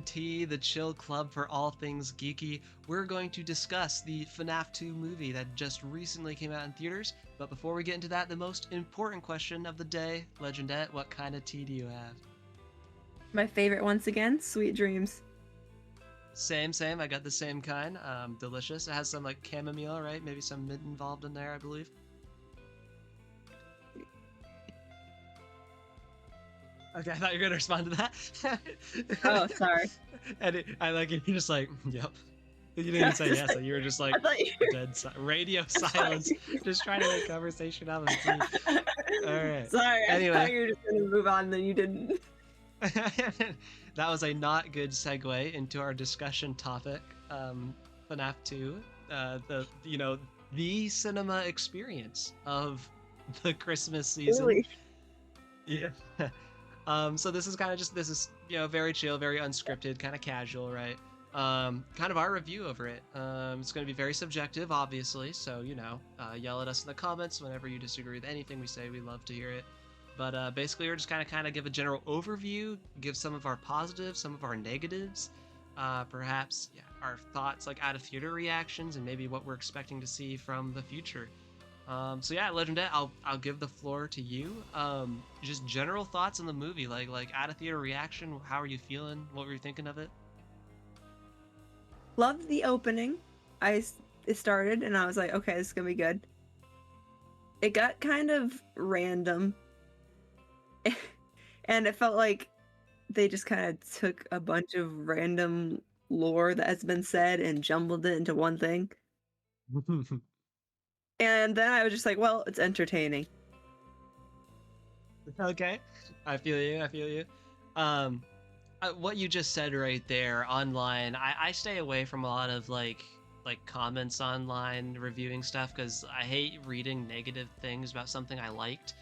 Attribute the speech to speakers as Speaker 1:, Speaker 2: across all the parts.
Speaker 1: T, the chill club for all things geeky. We're going to discuss the FNAF2 movie that just recently came out in theaters. But before we get into that, the most important question of the day, Legendet, what kind of tea do you have?
Speaker 2: My favorite once again, Sweet Dreams.
Speaker 1: Same, same. I got the same kind. Delicious. It has some like chamomile, right? Maybe some mint involved in there, I believe. Okay, I thought you were gonna respond to that.
Speaker 2: Oh, sorry.
Speaker 1: I like it. You're just like, yep. You didn't even say yes. You were just like
Speaker 2: I thought you
Speaker 1: radio silence, just trying to make conversation out of tea. All right.
Speaker 2: Sorry, I
Speaker 1: Anyway,
Speaker 2: thought you were just gonna move on, then you didn't.
Speaker 1: that was a not good segue into our discussion topic, FNAF 2, the cinema experience of the Christmas season.
Speaker 2: Really?
Speaker 1: Yeah. So this is very chill, very unscripted, kind of casual, right? Kind of our review over it. It's going to be very subjective, obviously. So yell at us in the comments whenever you disagree with anything we say. We love to hear it. But basically, we're just kind of give a general overview, give some of our positives, some of our negatives, perhaps our thoughts, like out of theater reactions, and maybe what we're expecting to see from the future. So yeah, Legendet, I'll give the floor to you. Just general thoughts on the movie, like out of theater reaction. How are you feeling? What were you thinking of it?
Speaker 2: Loved the opening. It started, and I was like, okay, this is gonna be good. It got kind of random, and it felt like they just kind of took a bunch of random lore that has been said and jumbled it into one thing. And then I was just like, well, it's entertaining.
Speaker 1: Okay, I feel you. I feel you. What you just said right there online, I stay away from a lot of like comments online reviewing stuff because I hate reading negative things about something I liked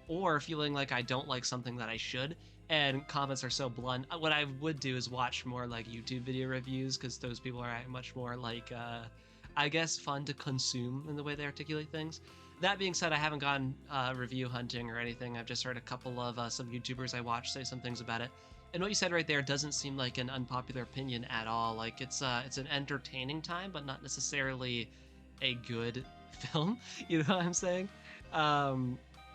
Speaker 1: or feeling like I don't like something that I should. And comments are so blunt. What I would do is watch more like YouTube video reviews because those people are much more like I guess fun to consume in the way they articulate things. That being said, I haven't gone review hunting or anything. I've just heard a couple of some YouTubers I watch say some things about it. And what you said right there doesn't seem like an unpopular opinion at all. Like it's an entertaining time, but not necessarily a good film. You know what I'm saying?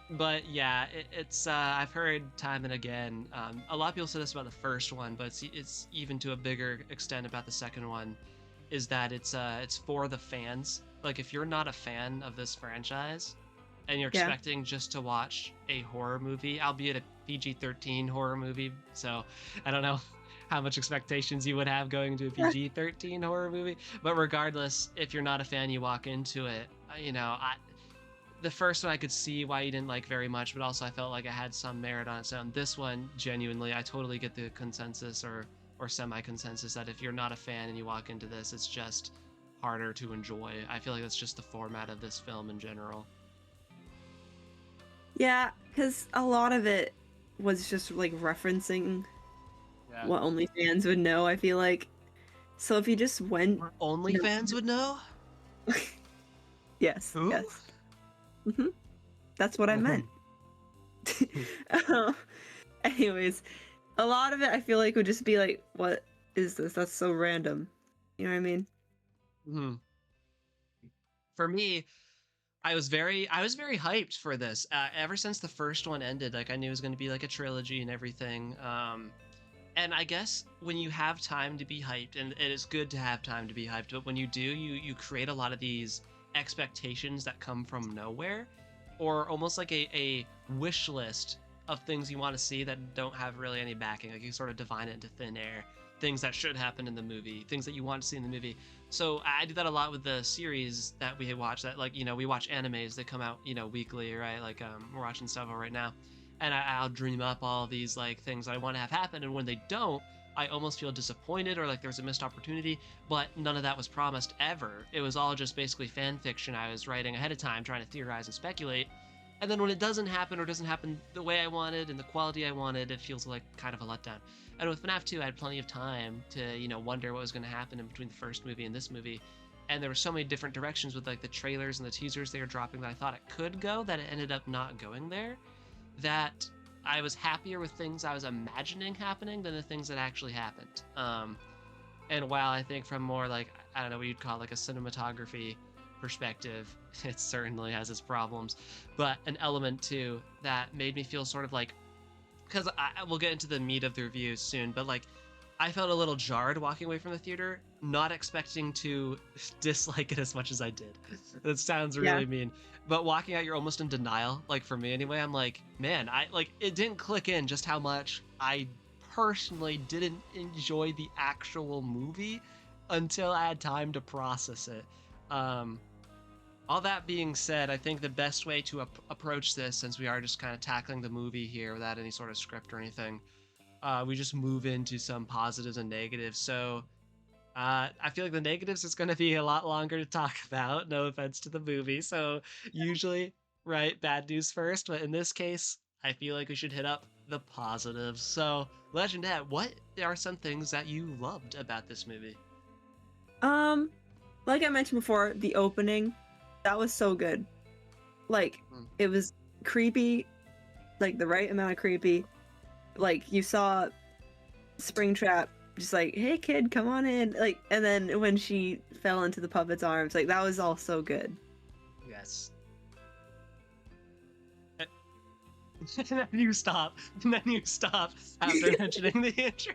Speaker 1: But yeah, it's I've heard time and again. A lot of people say this about the first one, but it's even to a bigger extent about the second one. Is that it's for the fans. Like if you're not a fan of this franchise and you're expecting just to watch a horror movie, albeit a PG-13 horror movie, so I don't know how much expectations you would have going to a PG-13 horror movie, but regardless, if you're not a fan, you walk into it, the first one I could see why you didn't like very much, but also I felt like it had some merit on its own. This one, genuinely, I totally get the consensus or semi-consensus that if you're not a fan and you walk into this, it's just harder to enjoy. I feel like that's just the format of this film in general.
Speaker 2: Yeah, because a lot of it was just like referencing what only fans would know, I feel like. So if you just went...
Speaker 1: Only fans would know?
Speaker 2: Yes,
Speaker 1: Who?
Speaker 2: yes. That's what I meant. Anyways, a lot of it I feel like would just be like, what is this? That's so random. You know what I mean?
Speaker 1: For me, I was very hyped for this. Ever since the first one ended, like I knew it was going to be like a trilogy and everything. And I guess when you have time to be hyped, and it is good to have time to be hyped, but when you do, you create a lot of these expectations that come from nowhere, or almost like a wish list of things you want to see that don't have really any backing. Like you sort of divine it into thin air. Things that should happen in the movie, things that you want to see in the movie. So I do that a lot with the series that we watch. That we watch animes. They come out weekly, right? Like we're watching several right now, and I'll dream up all these like things I want to have happen, and when they don't, I almost feel disappointed or like there's a missed opportunity. But none of that was promised ever. It was all just basically fan fiction I was writing ahead of time, trying to theorize and speculate. And then when it doesn't happen or doesn't happen the way I wanted and the quality I wanted, it feels like kind of a letdown. And with FNAF 2, I had plenty of time to, wonder what was going to happen in between the first movie and this movie. And there were so many different directions with like the trailers and the teasers they were dropping that I thought it could go, that it ended up not going there. That I was happier with things I was imagining happening than the things that actually happened. And while I think from more like, I don't know what you'd call like a cinematography perspective, it certainly has its problems, but an element too that made me feel sort of like, because we'll get into the meat of the reviews soon, but like I felt a little jarred walking away from the theater, not expecting to dislike it as much as I did. That sounds
Speaker 2: Yeah.
Speaker 1: really mean, but walking out, you're almost in denial. Like for me anyway, I'm like, man, I like it didn't click in just how much I personally didn't enjoy the actual movie until I had time to process it. Um, all that being said, I think the best way to approach this, since we are just kind of tackling the movie here without any sort of script or anything, we just move into some positives and negatives. So I feel like the negatives is going to be a lot longer to talk about. No offense to the movie. So usually, right, bad news first. But in this case, I feel like we should hit up the positives. So, Legendet, what are some things that you loved about this movie?
Speaker 2: Like I mentioned before, the opening, that was so good. Like,
Speaker 1: Hmm.
Speaker 2: it was creepy, like the right amount of creepy. Like you saw Springtrap just like, hey kid, come on in. Like, and then when she fell into the puppet's arms, like that was all so good.
Speaker 1: Yes. And then you stop. And then you stop after mentioning the intro.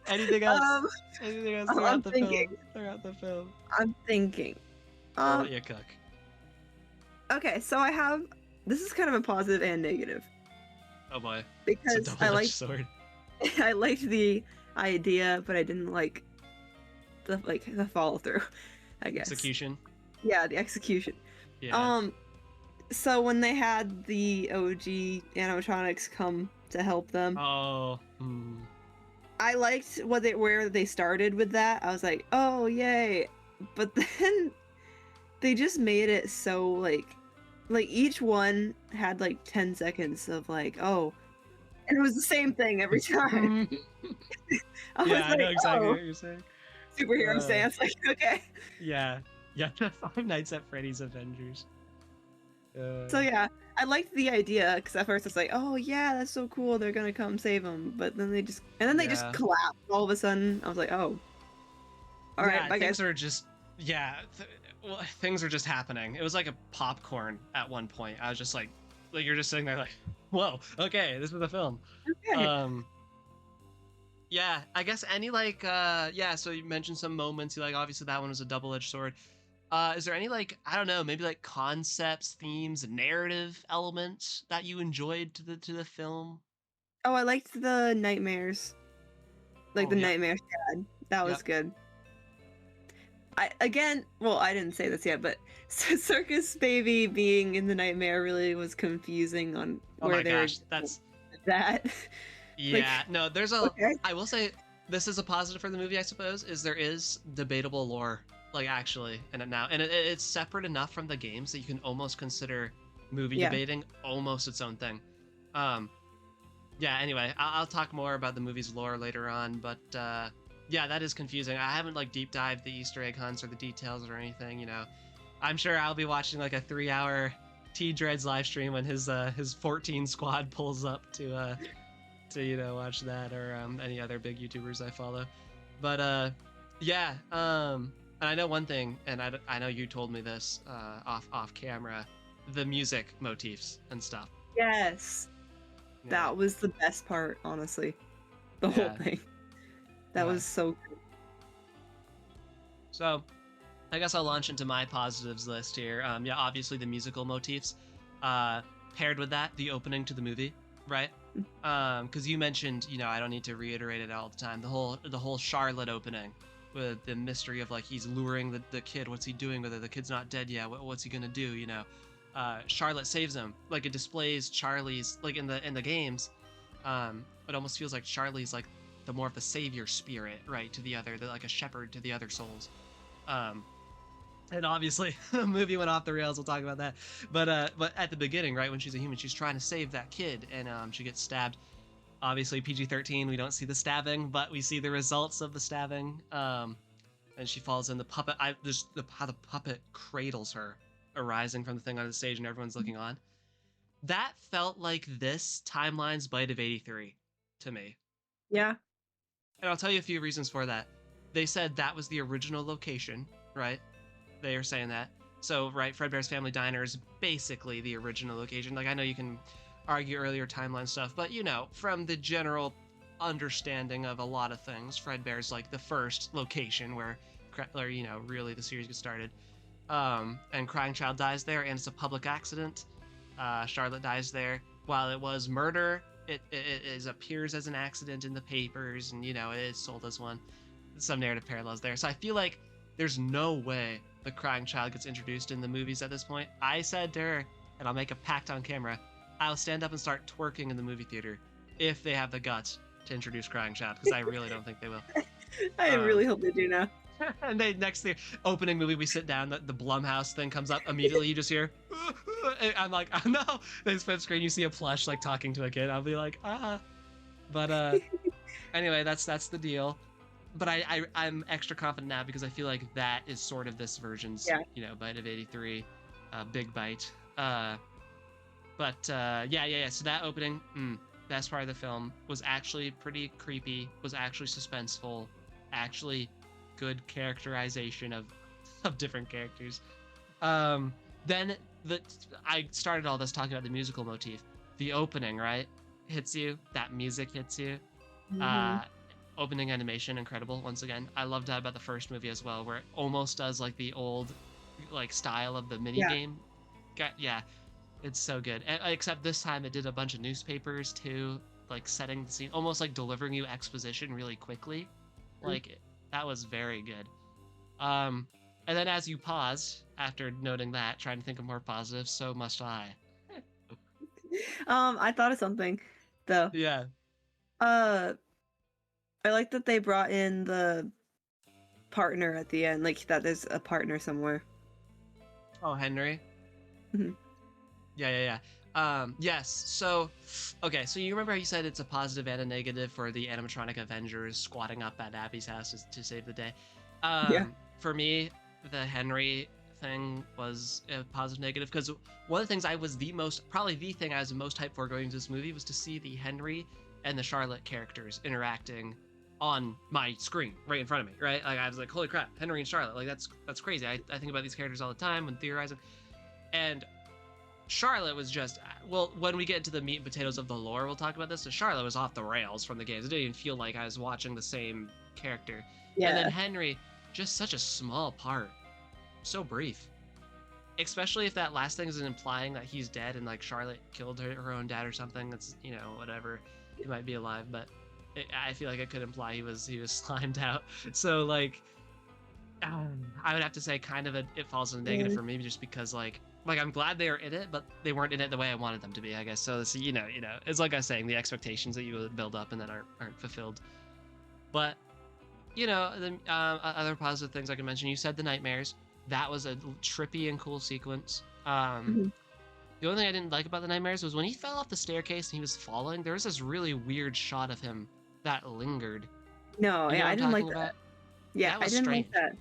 Speaker 1: Anything else?
Speaker 2: Um,
Speaker 1: Anything else
Speaker 2: I'm
Speaker 1: throughout the
Speaker 2: thinking.
Speaker 1: film? Throughout the film.
Speaker 2: I'm thinking.
Speaker 1: I'll
Speaker 2: Um,
Speaker 1: let you cook.
Speaker 2: okay, so I have this is kind of a positive and negative
Speaker 1: Oh boy. It's a
Speaker 2: because I
Speaker 1: double-edged
Speaker 2: like
Speaker 1: sword.
Speaker 2: I liked the idea, but I didn't like the follow through, I guess.
Speaker 1: Execution.
Speaker 2: Yeah, the execution.
Speaker 1: Yeah.
Speaker 2: So when they had the OG animatronics come to help them,
Speaker 1: Oh.
Speaker 2: I liked where they started with that. I was like, oh yay! But then they just made it so like each one had like 10 seconds of like, oh, and it was the same thing every time. I was
Speaker 1: Yeah, I know
Speaker 2: like,
Speaker 1: exactly
Speaker 2: oh,
Speaker 1: what you're saying.
Speaker 2: superhero stance. Like, okay.
Speaker 1: Yeah. Yeah, the Five Nights at Freddy's Avengers.
Speaker 2: So yeah, I liked the idea because at first I was like, oh yeah, that's so cool. They're gonna come save him. But then they just
Speaker 1: Yeah.
Speaker 2: collapsed all of a sudden. I was like, oh, all right,
Speaker 1: Yeah,
Speaker 2: bye guys.
Speaker 1: things are just yeah, well, things are just happening. It was like a popcorn at one point. I was just like you're just sitting there like, whoa, okay, this is the film.
Speaker 2: Okay.
Speaker 1: Um, yeah, I guess any like yeah, so you mentioned some moments, you like obviously that one was a double-edged sword. Is there any like, I don't know, maybe like concepts, themes, narrative elements that you enjoyed to the film?
Speaker 2: Oh, I liked the nightmares, like
Speaker 1: Oh,
Speaker 2: the
Speaker 1: yep.
Speaker 2: nightmare shad. That was
Speaker 1: Yep.
Speaker 2: good. I didn't say this yet, but Circus Baby being in the nightmare really was confusing on
Speaker 1: Oh
Speaker 2: where
Speaker 1: my
Speaker 2: they were
Speaker 1: gosh, that's
Speaker 2: that. Like,
Speaker 1: yeah. No, there's a
Speaker 2: okay.
Speaker 1: I will say this is a positive for the movie, I suppose, is there is debatable lore, like actually in it now. And it's separate enough from the games that you can almost consider movie
Speaker 2: Yeah.
Speaker 1: debating almost its own thing. Um yeah, anyway, I'll talk more about the movie's lore later on, but yeah, that is confusing. I haven't like deep dived the Easter egg hunts or the details or anything, you know. I'm sure I'll be watching like a 3-hour T Dreads live stream when his 14 squad pulls up to you know watch that or any other big YouTubers I follow. But yeah, and I know one thing, and I know you told me this off camera, the music motifs and stuff.
Speaker 2: Yes.
Speaker 1: Yeah,
Speaker 2: That was the best part, honestly. The whole
Speaker 1: yeah,
Speaker 2: thing. That
Speaker 1: yeah.
Speaker 2: was so good.
Speaker 1: So I guess I'll launch into my positives list here. Yeah, obviously the musical motifs. Uh, Paired with that, the opening to the movie, right? Because you mentioned, you know, I don't need to reiterate it all the time. The whole Charlotte opening, with the mystery of like he's luring the kid. What's he doing with it? The kid's not dead yet. What's he gonna do? You know, Charlotte saves him. Like it displays Charlie's like in the games. It almost feels like Charlie's like the more of the savior spirit, right, to the other, like a shepherd to the other souls. Um, and obviously the movie went off the rails. We'll talk about that. But at the beginning, right when she's a human, she's trying to save that kid, and she gets stabbed. Obviously PG-13. We don't see the stabbing, but we see the results of the stabbing. And she falls in the puppet. How the puppet cradles her, arising from the thing on the stage, and everyone's looking on. That felt like this timeline's Bite of 83 to me.
Speaker 2: Yeah.
Speaker 1: And I'll tell you a few reasons for that. They said that was the original location, right? They are saying that. So, right, Fredbear's Family Diner is basically the original location. Like, I know you can argue earlier timeline stuff, but you know, from the general understanding of a lot of things, Fredbear's like the first location where, you know, really the series gets started. And Crying Child dies there, and it's a public accident. Charlotte dies there. While it was murder, it appears as an accident in the papers, and you know, it is sold as one. Some narrative parallels there. So I feel like there's no way the crying child gets introduced in the movies at this point. I said to her, and I'll make a pact on camera, I'll stand up and start twerking in the movie theater if they have the guts to introduce crying child, because I really don't think they will.
Speaker 2: I really hope they do now.
Speaker 1: And they next the opening movie, we sit down, the Blumhouse thing comes up immediately. You just hear, I'm like, oh no. They flip screen, you see a plush like talking to a kid. I'll be like, ah. But anyway, that's the deal. But I'm extra confident now because I feel like that is sort of this version's, you know, Bite of 83, big bite. Yeah. So that opening, best part of the film, was actually pretty creepy, was actually suspenseful, actually good characterization of different characters. Then I started all this talking about the musical motif. The opening, right, hits you. That music hits you. Opening animation, incredible. Once again, I loved that about the first movie as well, where it almost does like the old, like style of the mini game. Yeah, it's so good. Except this time it did a bunch of newspapers too, like setting the scene, almost like delivering you exposition really quickly. Like that was very good. And then as you paused after noting that, trying to think of more positives, so must I.
Speaker 2: I thought of something, though.
Speaker 1: Yeah.
Speaker 2: I like that they brought in the partner at the end, like that there's a partner somewhere.
Speaker 1: Oh, Henry.
Speaker 2: Mm-hmm.
Speaker 1: Yeah. Yes. So, okay. So you remember how you said it's a positive and a negative for the animatronic Avengers squatting up at Abby's house to save the day.
Speaker 2: Yeah.
Speaker 1: For me, the Henry thing was a positive negative because one of the things probably the thing I was most hyped for going to this movie was to see the Henry and the Charlotte characters interacting on my screen right in front of me, right? Like I was like, holy crap, Henry and Charlotte, like that's crazy. I think about these characters all the time when theorizing. And Charlotte was just, well, when we get into the meat and potatoes of the lore, we'll talk about this. So Charlotte was off the rails from the games. It didn't even feel like I was watching the same character.
Speaker 2: Yeah.
Speaker 1: And then Henry, just such a small part, so brief. Especially if that last thing is implying that he's dead and like Charlotte killed her own dad or something. That's, you know, whatever. He might be alive, but I feel like it could imply he was slimed out. So like, I would have to say kind of it falls in a negative for me just because like I'm glad they are in it, but they weren't in it the way I wanted them to be, I guess. So this, you know, it's like I was saying, the expectations that you would build up and that aren't fulfilled. But you know, the other positive things I can mention, you said the nightmares. That was a trippy and cool sequence. The only thing I didn't like about the nightmares was when he fell off the staircase and he was falling, there was this really weird shot of him that lingered.
Speaker 2: No,
Speaker 1: You know
Speaker 2: yeah,
Speaker 1: what
Speaker 2: I
Speaker 1: I'm
Speaker 2: didn't like
Speaker 1: talking
Speaker 2: that.
Speaker 1: about?
Speaker 2: Yeah,
Speaker 1: That
Speaker 2: I
Speaker 1: was
Speaker 2: didn't
Speaker 1: strange.
Speaker 2: like that.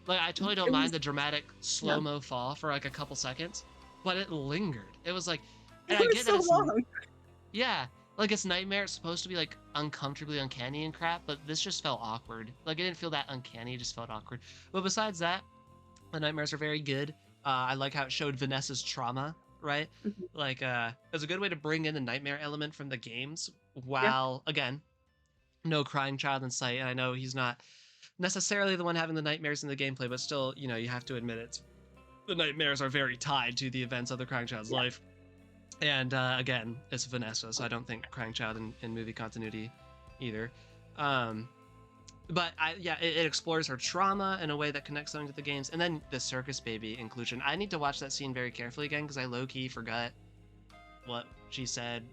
Speaker 1: Like I totally don't
Speaker 2: It
Speaker 1: mind
Speaker 2: was-
Speaker 1: the dramatic slow-mo fall for like a couple seconds, but it lingered. It was like, and I
Speaker 2: It was
Speaker 1: get
Speaker 2: so
Speaker 1: that it's
Speaker 2: long.
Speaker 1: yeah, like it's nightmare. It's supposed to be like uncomfortably uncanny and crap, but this just felt awkward. Like it didn't feel that uncanny; it just felt awkward. But besides that, the nightmares are very good. I like how it showed Vanessa's trauma, right?
Speaker 2: Mhm.
Speaker 1: Like, it was a good way to bring in the nightmare element from the games, while again, no crying child in sight. And I know he's not necessarily the one having the nightmares in the gameplay, but still, you know, you have to admit the nightmares are very tied to the events of the crying child's life. And again, it's Vanessa, so I don't think crying child in movie continuity either. But it explores her trauma in a way that connects something to the games. And then the circus baby inclusion. I need to watch that scene very carefully again because I low-key forgot what she said,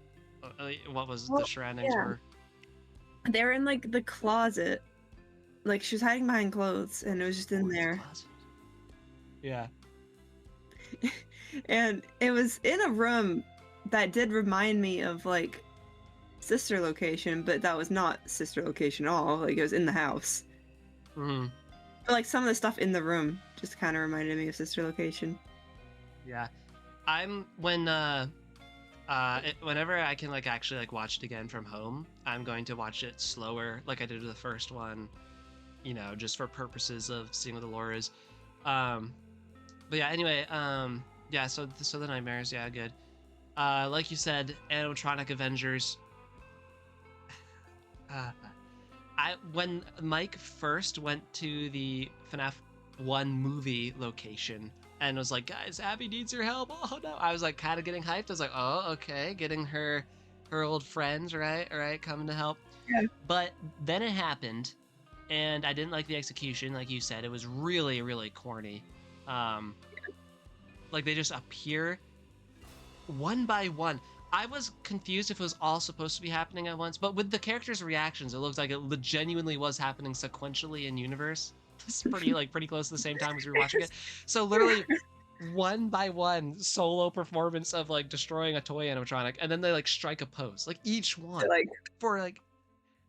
Speaker 1: what was the surroundings were.
Speaker 2: They're in like the closet. Like she was hiding behind clothes and it was just in there.
Speaker 1: Yeah.
Speaker 2: And it was in a room that did remind me of like sister location, but that was not sister location at all. Like it was in the house.
Speaker 1: Mm-hmm.
Speaker 2: But like some of the stuff in the room just kind of reminded me of sister location.
Speaker 1: Yeah. When Whenever I can like actually like watch it again from home, I'm going to watch it slower, like I did with the first one. Just for purposes of seeing what the lore is. Um, but yeah, anyway, yeah. So the nightmares, yeah, good. Like you said, animatronic Avengers. Uh, I when Mike first went to the FNAF 1 movie location and was like, "Guys, Abby needs your help." Oh no! I was like, kind of getting hyped. I was like, "Oh, okay, getting her old friends, right? All right, coming to help."
Speaker 2: Yeah.
Speaker 1: But then it happened, and I didn't like the execution. Like you said, it was really, really corny. Um, like they just appear one by one. I was confused if it was all supposed to be happening at once, but with the characters' reactions, it looks like it genuinely was happening sequentially in universe. It's pretty close to the same time as we were watching it. So literally one by one solo performance of like destroying a toy animatronic, and then they like strike a pose. Like each one
Speaker 2: Like,
Speaker 1: for like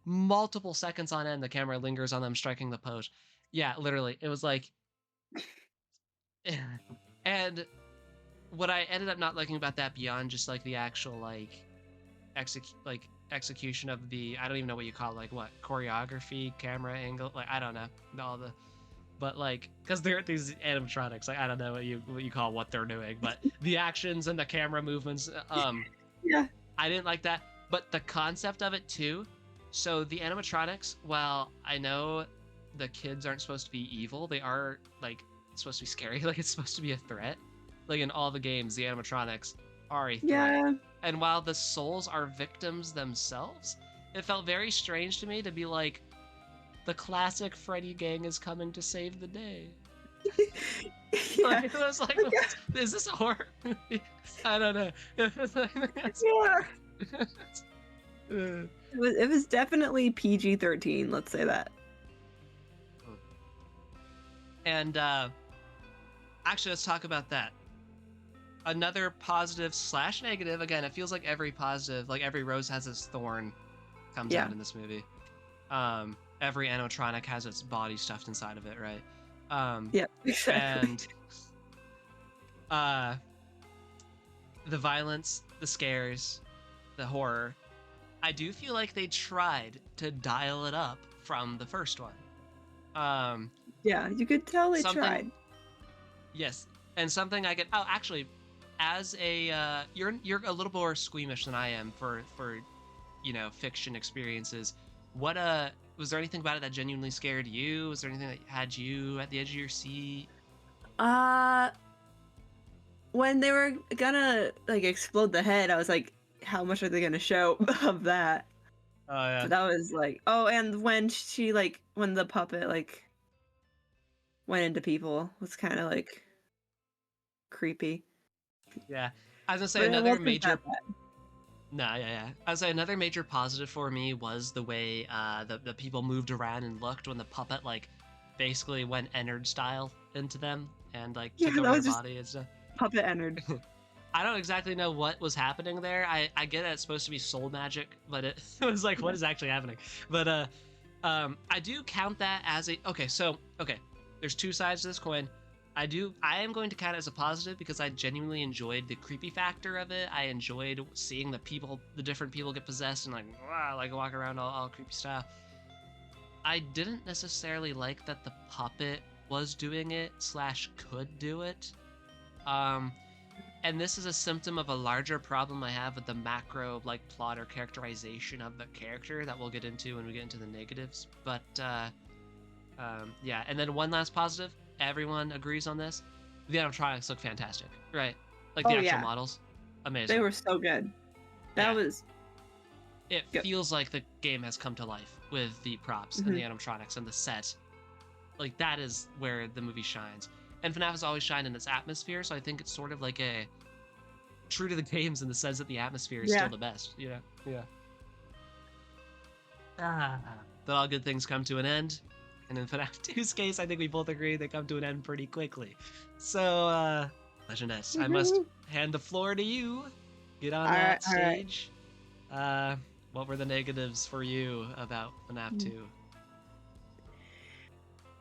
Speaker 1: multiple seconds on end, the camera lingers on them striking the pose. Yeah, literally. It was like and what I ended up not liking about that beyond just like the actual like execution of the, I don't even know what you call it, like what choreography, camera angle, like I don't know all the, but like because they're these animatronics, like I don't know what you call what they're doing, but the actions and the camera movements,
Speaker 2: yeah.
Speaker 1: I didn't like that, but the concept of it too. So the animatronics, while I know the kids aren't supposed to be evil, they are like supposed to be scary. Like it's supposed to be a threat. Like in all the games, the animatronics are a threat.
Speaker 2: Yeah.
Speaker 1: And while the souls are victims themselves, it felt very strange to me to be like, the classic Freddy gang is coming to save the day.
Speaker 2: Yeah.
Speaker 1: Like, I was like, is this a horror movie? I don't know.
Speaker 2: Yeah. It was definitely PG-13, let's say that.
Speaker 1: And actually, let's talk about that. Another positive slash negative. Again, it feels like every positive, like every rose has its thorn, comes out in this movie. Every animatronic has its body stuffed inside of it, right?
Speaker 2: Yeah, exactly.
Speaker 1: And the violence, the scares, the horror. I do feel like they tried to dial it up from the first one.
Speaker 2: Yeah, you could tell they tried.
Speaker 1: Yes, and something I get. Oh, actually, as a you're a little more squeamish than I am for fiction experiences. What was there anything about it that genuinely scared you? Was there anything that had you at the edge of your seat?
Speaker 2: When they were gonna like explode the head, I was like, how much are they gonna show of that?
Speaker 1: Oh yeah.
Speaker 2: But that was like, oh, and when she like when the puppet like went into people was kind of like creepy.
Speaker 1: Yeah, I was gonna say
Speaker 2: But
Speaker 1: another major.
Speaker 2: Nah,
Speaker 1: yeah. I was say another major positive for me was the way the people moved around and looked when the puppet like basically went Ennard style into them and like took over their body and stuff.
Speaker 2: Puppet Ennard.
Speaker 1: I don't exactly know what was happening there. I get that it's supposed to be soul magic, but it was like, what is actually happening? But I do count that as a okay. There's two sides to this coin. I am going to count it as a positive because I genuinely enjoyed the creepy factor of it. I enjoyed seeing the different people get possessed and like walk around all creepy style. I didn't necessarily like that the puppet was doing it / could do it. And this is a symptom of a larger problem I have with the macro like plot or characterization of the character that we'll get into when we get into the negatives. But yeah, and then one last positive. Everyone agrees on this. The animatronics look fantastic, right? Like the actual models, amazing.
Speaker 2: They were so good. That was.
Speaker 1: It feels like the game has come to life with the props and the animatronics and the set. Like that is where the movie shines. And FNAF has always shined in its atmosphere, so I think it's sort of like a true to the games in the sense that the atmosphere is still the best. Yeah. But all good things come to an end. And in FNAF 2's case, I think we both agree they come to an end pretty quickly. So, Legendet, I must hand the floor to you. Get on that stage. What were the negatives for you about FNAF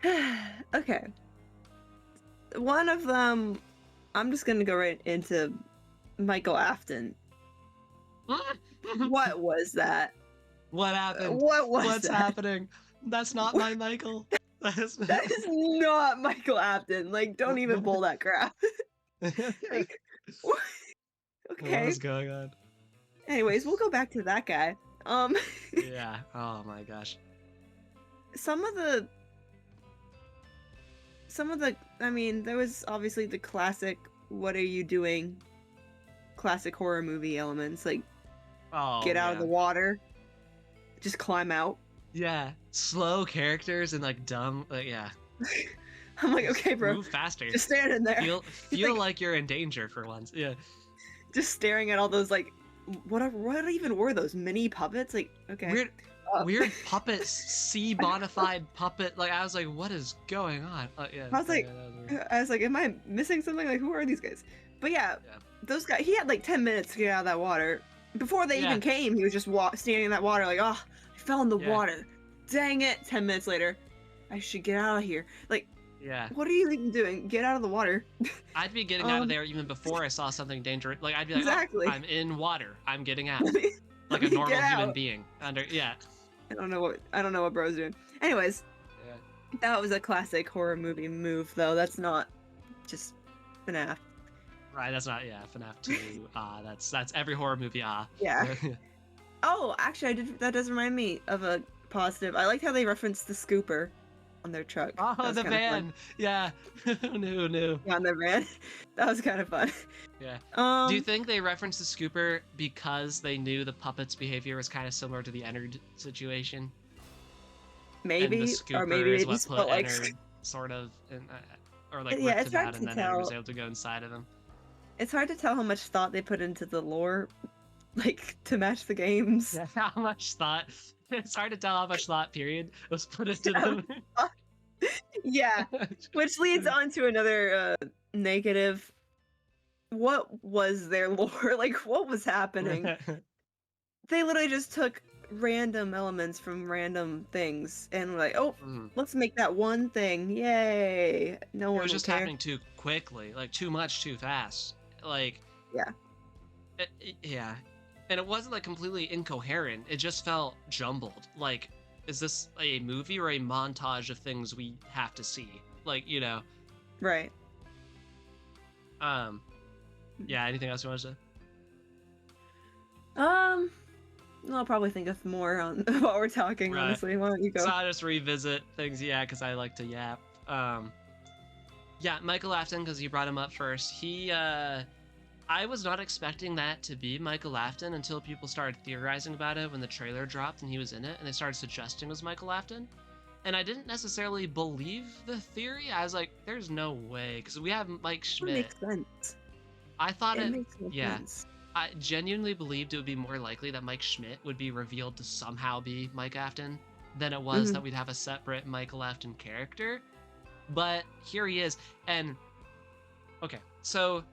Speaker 2: 2? Okay. One of them, I'm just gonna go right into Michael Afton. What was that?
Speaker 1: What happened?
Speaker 2: What was
Speaker 1: What's
Speaker 2: that?
Speaker 1: happening? That's not my Michael.
Speaker 2: That is not Michael Afton. Like, don't even pull that crap. Like, what? Okay.
Speaker 1: What's going on?
Speaker 2: Anyways, we'll go back to that guy.
Speaker 1: Yeah. Oh my gosh.
Speaker 2: some of the I mean, there was obviously the classic "What are you doing?" classic horror movie elements, like
Speaker 1: Oh,
Speaker 2: get out of
Speaker 1: yeah.
Speaker 2: the water, just climb out.
Speaker 1: Yeah. Slow characters and like dumb. Yeah.
Speaker 2: I'm like, okay, bro,
Speaker 1: Move faster.
Speaker 2: just standing there,
Speaker 1: Feel like you're in danger for once. Yeah.
Speaker 2: just staring at all those like what even were those mini puppets? Like, okay,
Speaker 1: Weird puppet, C-bonified puppet. Like I was like, what is going on? Yeah.
Speaker 2: I was like, am I missing something? Like, who are these guys? But yeah, those guys. He had like 10 minutes to get out of that water. Before they even came, he was just standing in that water, like, oh, I fell in the water. Dang it! 10 minutes later, I should get out of here. Like, what are you even doing? Get out of the water.
Speaker 1: I'd be getting out of there even before I saw something dangerous. Like I'd be like,
Speaker 2: exactly.
Speaker 1: Oh, I'm in water. I'm getting out. Like a normal human being. I don't know what bro's doing. Anyways, that was a classic horror movie move, though. That's not just FNAF. Right, that's not FNAF 2. That's every horror movie.
Speaker 2: Yeah. Oh, actually, that does remind me of a positive. I liked how they referenced the scooper on their truck.
Speaker 1: Oh, the van. Yeah. Who knew?
Speaker 2: Yeah, on their van. That was kind of fun.
Speaker 1: Yeah. Do you think they referenced the scooper because they knew the puppet's behavior was kind of similar to the Ennard situation?
Speaker 2: Maybe,
Speaker 1: and the scooper
Speaker 2: or maybe
Speaker 1: is
Speaker 2: they
Speaker 1: what
Speaker 2: just
Speaker 1: put
Speaker 2: felt like
Speaker 1: Ennard sort of in, or like
Speaker 2: yeah,
Speaker 1: ripped
Speaker 2: it's
Speaker 1: him
Speaker 2: hard
Speaker 1: out,
Speaker 2: to
Speaker 1: and then
Speaker 2: tell.
Speaker 1: Ennard was able to go inside of him.
Speaker 2: It's hard to tell how much thought they put into the lore, like to match the games.
Speaker 1: Yeah, how much thought? It's hard to tell how much thought period was put into them.
Speaker 2: Yeah, which leads on to another negative. What was their lore? Like, what was happening? They literally just took random elements from random things and were like, oh, let's make that one thing. Yay! No one.
Speaker 1: It was just
Speaker 2: care.
Speaker 1: happening too quickly, like too much, too fast. Like, yeah, and it wasn't like completely incoherent. It just felt jumbled. Like, is this a movie or a montage of things we have to see? Like,
Speaker 2: Right.
Speaker 1: Yeah. Anything else you want to say?
Speaker 2: I'll probably think of more on while we're talking. Right. Honestly, why don't you go?
Speaker 1: So I'll just revisit things, because I like to yap. Yeah, Michael Afton, because you brought him up first. I was not expecting that to be Michael Afton until people started theorizing about it when the trailer dropped and he was in it, and they started suggesting it was Michael Afton. And I didn't necessarily believe the theory. I was like, there's no way, because we have Mike Schmidt.
Speaker 2: It makes sense.
Speaker 1: I thought
Speaker 2: it makes sense.
Speaker 1: I genuinely believed it would be more likely that Mike Schmidt would be revealed to somehow be Mike Afton than it was that we'd have a separate Michael Afton character. But here he is. And, okay, so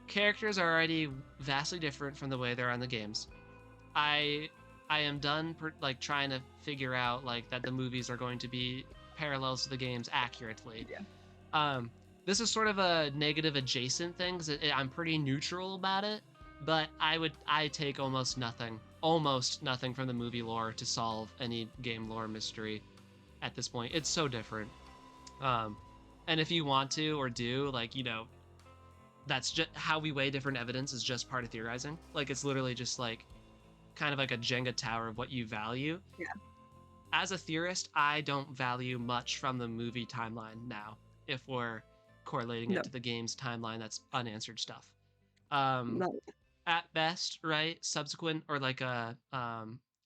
Speaker 1: characters are already vastly different from the way they're on the games. I am done trying to figure out that the movies are going to be parallels to the games accurately.
Speaker 2: Yeah.
Speaker 1: This is sort of a negative adjacent thing, because I'm pretty neutral about it, but I take almost nothing from the movie lore to solve any game lore mystery at this point. It's so different. And if you want to or do, that's just how we weigh different evidence is just part of theorizing. It's literally just kind of like a Jenga tower of what you value.
Speaker 2: Yeah.
Speaker 1: As a theorist, I don't value much from the movie timeline now, if we're correlating it to the game's timeline that's unanswered stuff.
Speaker 2: No.
Speaker 1: At best, right, subsequent or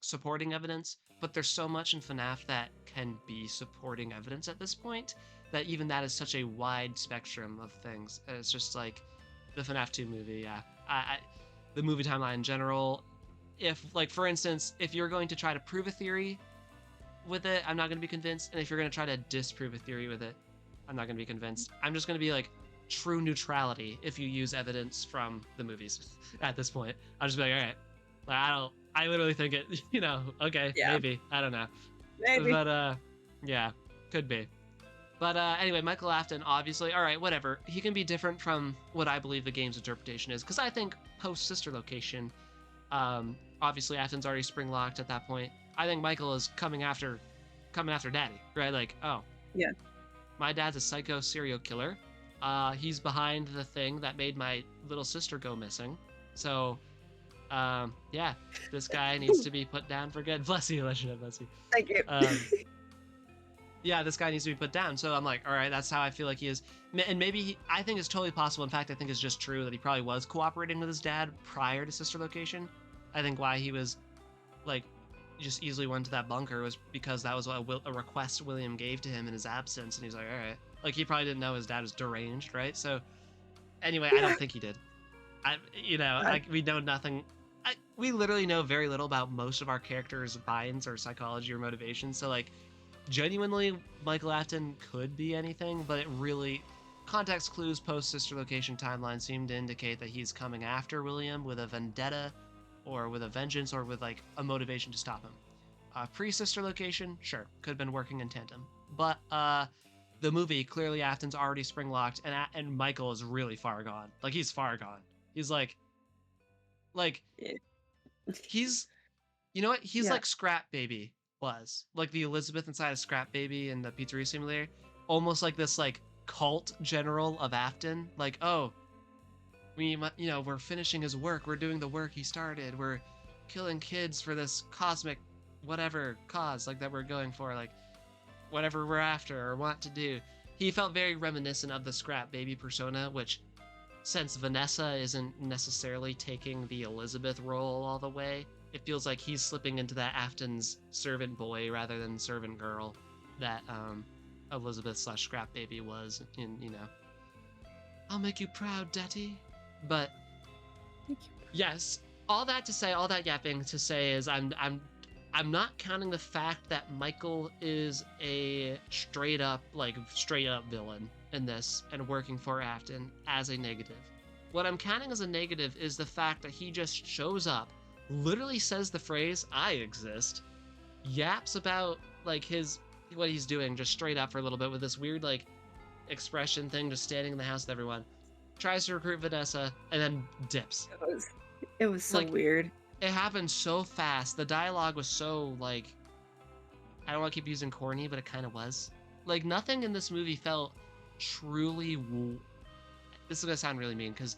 Speaker 1: supporting evidence, but there's so much in FNAF that can be supporting evidence at this point that even that is such a wide spectrum of things. It's just like the FNAF 2 movie, the movie timeline in general. If, for instance, if you're going to try to prove a theory with it, I'm not going to be convinced. And if you're going to try to disprove a theory with it, I'm not going to be convinced. I'm just going to be true neutrality if you use evidence from the movies at this point. I'll just be all right. I literally think it, okay, maybe. I don't know.
Speaker 2: Maybe.
Speaker 1: But, yeah, could be. But anyway, Michael Afton, obviously, all right, whatever. He can be different from what I believe the game's interpretation is, because I think post-Sister Location, Obviously, Afton's already spring locked at that point. I think Michael is coming after Daddy, right? Like, oh,
Speaker 2: Yeah.
Speaker 1: my dad's a psycho serial killer. He's behind the thing that made my little sister go missing. So, yeah, this guy needs to be put down for good. Bless you, Legendet, bless you.
Speaker 2: Thank you.
Speaker 1: Yeah, this guy needs to be put down. So I'm like, all right, that's how I feel like he is. And maybe I think it's totally possible. In fact, I think it's just true that he probably was cooperating with his dad prior to Sister Location. I think why he was like just easily went to that bunker was because that was a request William gave to him in his absence, and he's like, all right, like he probably didn't know his dad was deranged, right? So anyway, I don't think he did. We know nothing. We literally know very little about most of our characters' minds or psychology or motivation. So like, genuinely, Michael Afton could be anything, but it really, context clues post Sister Location timeline seem to indicate that he's coming after William with a vendetta, or with a vengeance, or with like a motivation to stop him. Pre-Sister Location, sure, could have been working in tandem, but the movie, clearly Afton's already spring locked, and Michael is really far gone. Like, he's far gone. He's like he's, you know what? He's
Speaker 2: Yeah.
Speaker 1: like Scrap Baby was, like the Elizabeth inside of Scrap Baby in the Pizzeria Simulator, almost like this like cult general of Afton. Like, oh, we're finishing his work. We're doing the work he started. We're killing kids for this cosmic whatever cause like that we're going for, like whatever we're after or want to do. He felt very reminiscent of the Scrap Baby persona, which, since Vanessa isn't necessarily taking the Elizabeth role all the way, it feels like he's slipping into that Afton's servant boy rather than servant girl that Elizabeth / Scrap Baby was in, I'll make you proud, Daddy. But yes, all that yapping to say is I'm not counting the fact that Michael is a straight up villain in this and working for Afton as a negative. What I'm counting as a negative is the fact that he just shows up, literally says the phrase, I exist, yaps about like what he's doing just straight up for a little bit with this weird like expression thing, just standing in the house with everyone, tries to recruit Vanessa, and then dips.
Speaker 2: It was so weird.
Speaker 1: It happened so fast. The dialogue was so like, I don't want to keep using corny, but it kind of was. Like, nothing in this movie felt truly this is gonna sound really mean because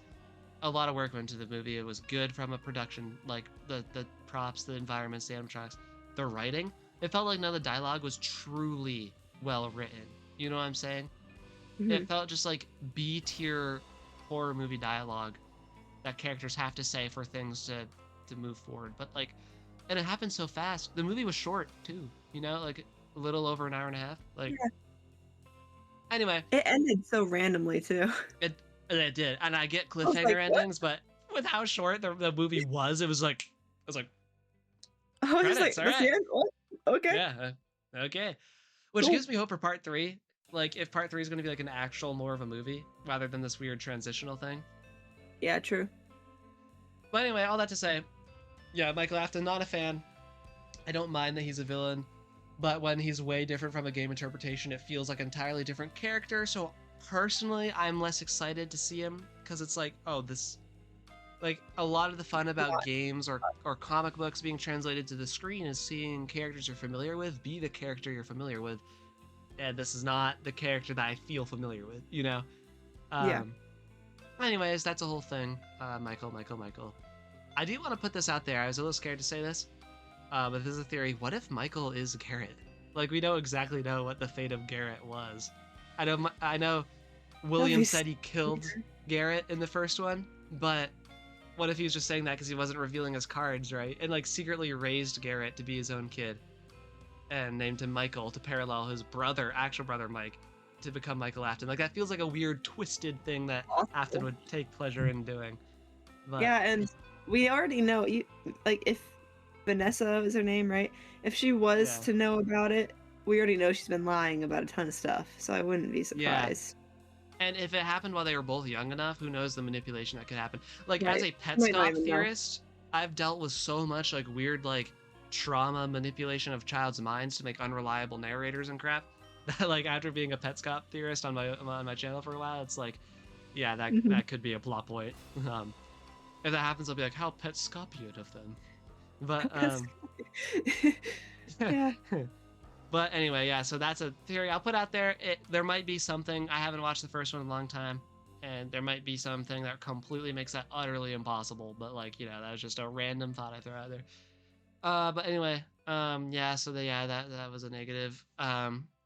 Speaker 1: a lot of work went into the movie. It was good from a production, like the props, the environments, the animatronics, the writing. It felt like none of the dialogue was truly well written. You know what I'm saying?
Speaker 2: Mm-hmm.
Speaker 1: It felt just like B-tier horror movie dialogue that characters have to say for things to move forward. But like, and it happened so fast. The movie was short too, like a little over an hour and a half. Like, yeah. Anyway,
Speaker 2: it ended so randomly too.
Speaker 1: It did, and I get cliffhanger endings, but with how short the movie was, I was like,
Speaker 2: I was just like,
Speaker 1: all right.
Speaker 2: Okay.
Speaker 1: Yeah. Okay. Which gives me hope for part 3. Like, if part 3 is going to be like an actual more of a movie rather than this weird transitional thing.
Speaker 2: Yeah, true.
Speaker 1: But anyway, all that to say, yeah, Michael Afton, not a fan. I don't mind that he's a villain, but when he's way different from a game interpretation, it feels like an entirely different character. So personally, I'm less excited to see him because it's like, oh, this, like, a lot of the fun about games or comic books being translated to the screen is seeing characters you're familiar with be the character you're familiar with. And this is not the character that I feel familiar with,
Speaker 2: Yeah.
Speaker 1: Anyways, that's a whole thing. Michael. I do want to put this out there. I was a little scared to say this, but this is a theory. What if Michael is Garrett? Like, we don't exactly know what the fate of Garrett was. I know William said he killed Garrett in the first one, but what if he was just saying that because he wasn't revealing his cards, right? And like secretly raised Garrett to be his own kid and named him Michael to parallel his actual brother Mike, to become Michael Afton. Like, that feels like a weird twisted thing that Afton would take pleasure in doing. But,
Speaker 2: yeah, and we already know, like, if Vanessa is her name, right? If she was to know about it, we already know she's been lying about a ton of stuff, so I wouldn't be surprised.
Speaker 1: Yeah. And if it happened while they were both young enough, who knows the manipulation that could happen. Like, as a Petscop theorist, I've dealt with so much like weird like trauma manipulation of child's minds to make unreliable narrators and crap. Like, after being a Petscop theorist on my channel for a while, it's like, yeah, that could be a plot point. if that happens, I'll be like, how Petscopian of them. But
Speaker 2: That's yeah.
Speaker 1: but anyway, yeah. So that's a theory I'll put out there. There might be something. I haven't watched the first one in a long time, and there might be something that completely makes that utterly impossible. But like, that was just a random thought I threw out there. But anyway, yeah. So that was a negative.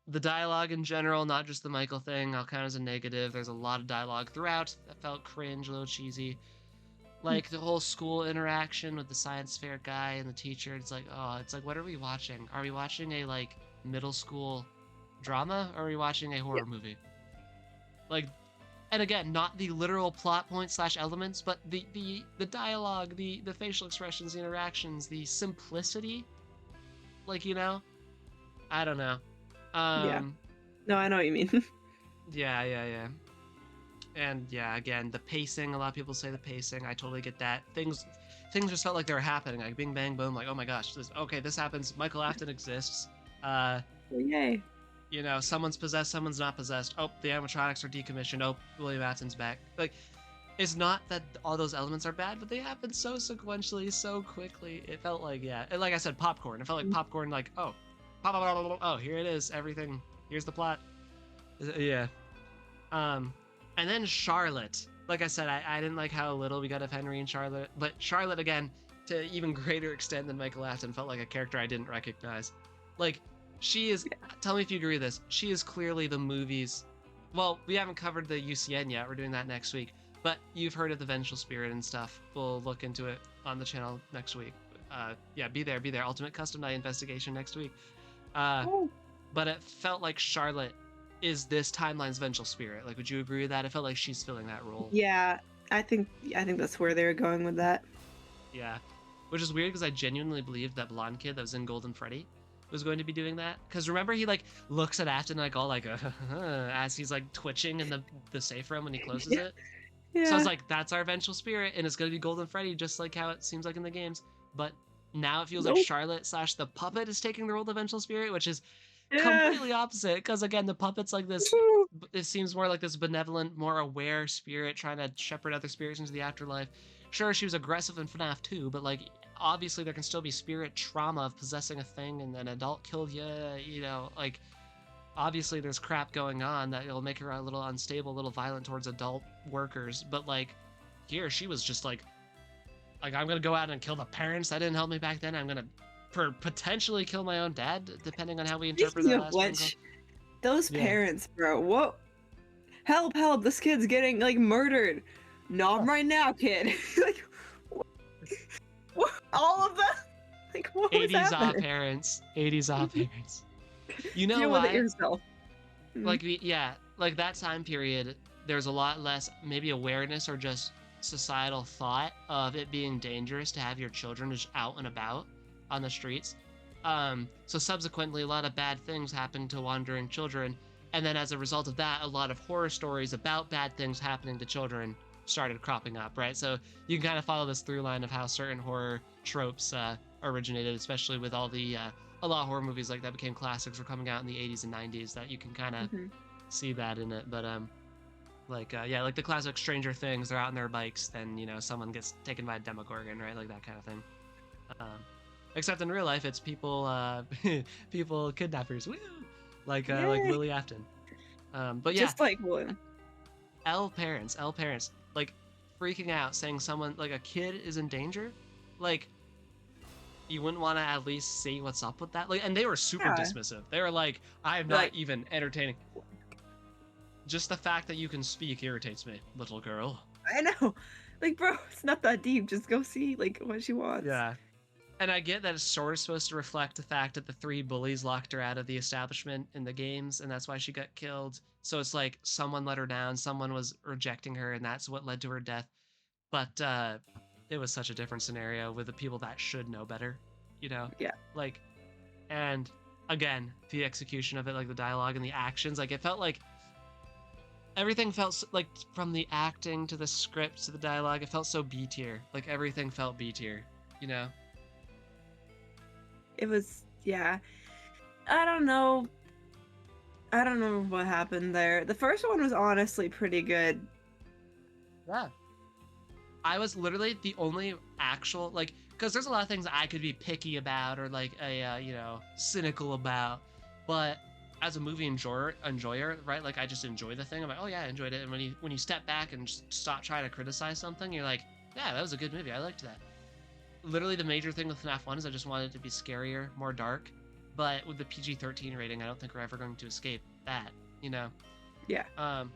Speaker 1: The dialogue in general, not just the Michael thing, I'll count as a negative. There's a lot of dialogue throughout that felt cringe, a little cheesy. Like the whole school interaction with the science fair guy and the teacher. It's like, oh, it's like, what are we watching? Are we watching a like middle school drama, or are we watching a
Speaker 2: Yeah.
Speaker 1: horror movie? Like, and again, not the literal plot points / elements, but the dialogue, the facial expressions, the interactions, the simplicity. Like, I don't know.
Speaker 2: Yeah.
Speaker 1: Um,
Speaker 2: No, I know what you mean.
Speaker 1: yeah. And yeah, again, the pacing. A lot of people say the pacing. I totally get that. Things just felt like they were happening. Like bing bang boom. Like, oh my gosh, this happens. Michael Afton exists.
Speaker 2: Well, yay.
Speaker 1: Someone's possessed, someone's not possessed. Oh, the animatronics are decommissioned. Oh, William Afton's back. Like, it's not that all those elements are bad, but they happen so sequentially, so quickly. It felt like, yeah, and like I said, popcorn. It felt like popcorn. Like, oh, oh, here it is. Everything. Here's the plot. Yeah. And then Charlotte. Like I said, I didn't like how little we got of Henry and Charlotte, but Charlotte, again, to even greater extent than Michael Afton, felt like a character I didn't recognize. Like, she is, tell me if you agree with this, she is clearly the movie's, well, we haven't covered the UCN yet, we're doing that next week, but you've heard of the Vengeful Spirit and stuff. We'll look into it on the channel next week. Yeah, be there, Ultimate Custom Night Investigation next week. But it felt like Charlotte is this timeline's Vengeful Spirit. Like, would you agree with that? It felt like she's filling that role.
Speaker 2: Yeah, I think that's where they were going with that.
Speaker 1: Yeah, which is weird because I genuinely believed that blonde kid that was in Golden Freddy was going to be doing that. Because remember, he like looks at Afton like all like as he's like twitching in the safe room when he closes it.
Speaker 2: Yeah.
Speaker 1: So I was like, that's our Vengeful Spirit, and it's gonna be Golden Freddy, just like how it seems like in the games. But now it feels like Charlotte / the puppet is taking the role of Vengeful Spirit, which is completely opposite. Because again, the puppet's like this. It seems more like this benevolent, more aware spirit trying to shepherd other spirits into the afterlife. Sure, she was aggressive in FNAF 2, but like obviously there can still be spirit trauma of possessing a thing and an adult killed you. Like obviously there's crap going on that will make her a little unstable, a little violent towards adult workers. But like here, she was just like I'm gonna go out and kill the parents that didn't help me back then. I'm gonna potentially kill my own dad, depending on how we interpret that last one.
Speaker 2: Those parents, bro. What? Help! This kid's getting like murdered. Not right now, kid. Like, what? All of that? Like, what was
Speaker 1: 80s
Speaker 2: happening?
Speaker 1: parents. 80s parents. You know
Speaker 2: Deal
Speaker 1: why?
Speaker 2: with it yourself.
Speaker 1: Like like that time period, there's a lot less maybe awareness or just societal thought of it being dangerous to have your children just out and about on the streets. So subsequently, a lot of bad things happened to wandering children, and then as a result of that, a lot of horror stories about bad things happening to children started cropping up, right? So you can kind of follow this through line of how certain horror tropes originated, especially with all the a lot of horror movies like that became classics were coming out in the 80s and 90s, that you can kind of see that in it. But like the classic Stranger Things, they're out on their bikes, then someone gets taken by a Demogorgon, right? Like that kind of thing. Except in real life, it's people people kidnappers, woo! Like Willie Afton. But yeah,
Speaker 2: just like William.
Speaker 1: L parents, like freaking out, saying someone like a kid is in danger. Like, you wouldn't want to at least see what's up with that. Like, and they were super dismissive. They were like, I am not even entertaining. Just the fact that you can speak irritates me, little girl.
Speaker 2: I know. Like, bro, it's not that deep. Just go see like what she wants.
Speaker 1: Yeah. And I get that it's sort of supposed to reflect the fact that the 3 bullies locked her out of the establishment in the games, and that's why she got killed. So it's like someone let her down, someone was rejecting her, and that's what led to her death. But it was such a different scenario with the people that should know better, Yeah. Like, and again, the execution of it, like the dialogue and the actions, like it felt like everything felt like, from the acting to the script to the dialogue, it felt so B tier. Like everything felt B tier,
Speaker 2: It was, yeah. I don't know what happened there. The first one was honestly pretty good.
Speaker 1: Yeah. I was literally the only actual like, because there's a lot of things I could be picky about or like cynical about, but as a movie enjoyer, right? Like I just enjoy the thing. I'm like, oh yeah, I enjoyed it. And when you step back and just stop trying to criticize something, you're like, yeah, that was a good movie. I liked that. Literally, the major thing with FNAF 1 is I just wanted it to be scarier, more dark. But with the PG-13 rating, I don't think we're ever going to escape that. You know.
Speaker 2: Yeah.
Speaker 1: But